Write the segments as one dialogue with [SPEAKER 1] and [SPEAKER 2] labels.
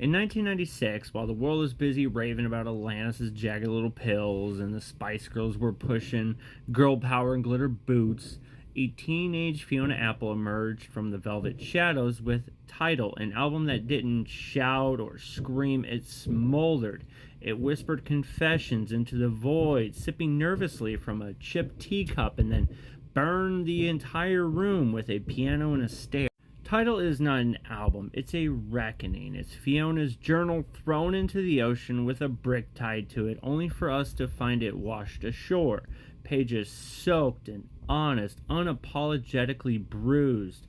[SPEAKER 1] In 1996, while the world was busy raving about Alanis' jagged little pills and the Spice Girls were pushing girl power and glitter boots, a teenage Fiona Apple emerged from the Velvet Shadows with Tidal, an album that didn't shout or scream, it smoldered. It whispered confessions into the void, sipping nervously from a chipped teacup, and then burned the entire room with a piano and a stair. Tidal is not an album, it's a reckoning. It's Fiona's journal thrown into the ocean with a brick tied to it, only for us to find it washed ashore. Pages soaked and honest, unapologetically bruised.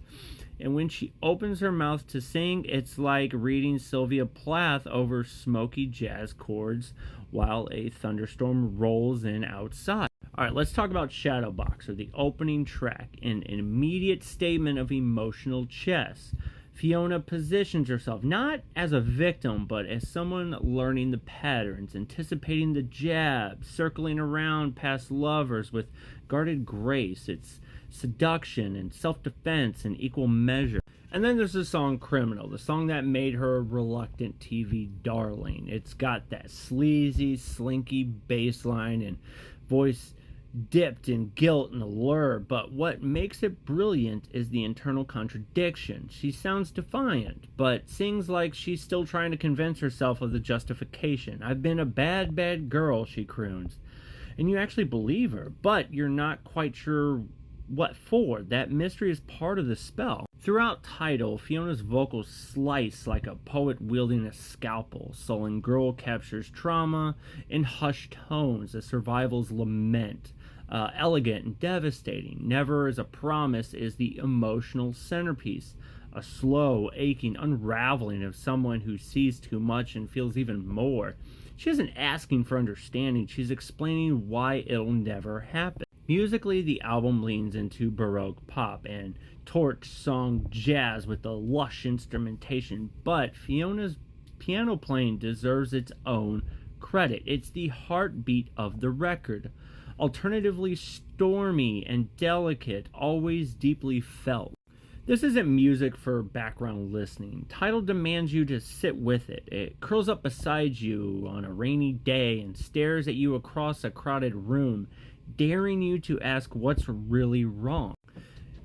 [SPEAKER 1] And when she opens her mouth to sing, it's like reading Sylvia Plath over smoky jazz chords while a thunderstorm rolls in outside. Alright, let's talk about Shadowboxer, the opening track, an immediate statement of emotional chess. Fiona positions herself not as a victim, but as someone learning the patterns, anticipating the jab, circling around past lovers with guarded grace. It's seduction and self-defense in equal measure. And then there's the song Criminal, the song that made her a reluctant TV darling. It's got that sleazy, slinky bass line and voice dipped in guilt and allure, but what makes it brilliant is the internal contradiction. She sounds defiant, but sings like she's still trying to convince herself of the justification. I've been a bad, bad girl, she croons. And you actually believe her, but you're not quite sure what for. That mystery is part of the spell. Throughout Tidal, Fiona's vocals slice like a poet wielding a scalpel. Sullen Girl captures trauma in hushed tones, a survival's lament. Elegant and devastating. Never as a Promise is the emotional centerpiece. A slow, aching unraveling of someone who sees too much and feels even more. She isn't asking for understanding, she's explaining why it'll never happen. Musically, the album leans into Baroque pop and torch song jazz with the lush instrumentation, but Fiona's piano playing deserves its own credit. It's the heartbeat of the record. Alternatively stormy and delicate, always deeply felt. This isn't music for background listening. Tidal demands you to sit with it. It curls up beside you on a rainy day and stares at you across a crowded room, daring you to ask what's really wrong.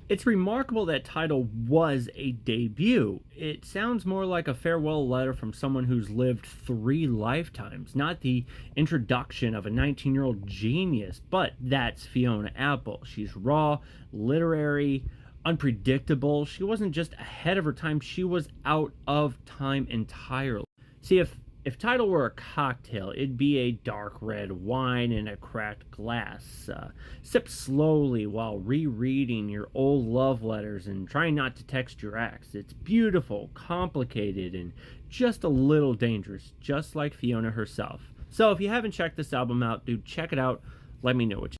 [SPEAKER 1] It's remarkable that Tidal was a debut. It sounds more like a farewell letter from someone who's lived 3 lifetimes, not the introduction of a 19-year-old genius, but that's Fiona Apple. She's raw, literary, unpredictable. She wasn't just ahead of her time, she was out of time entirely. See, if Tidal were a cocktail, it'd be a dark red wine in a cracked glass. Sip slowly while rereading your old love letters and trying not to text your ex. It's beautiful, complicated, and just a little dangerous, just like Fiona herself. So if you haven't checked this album out, dude, check it out. Let me know what you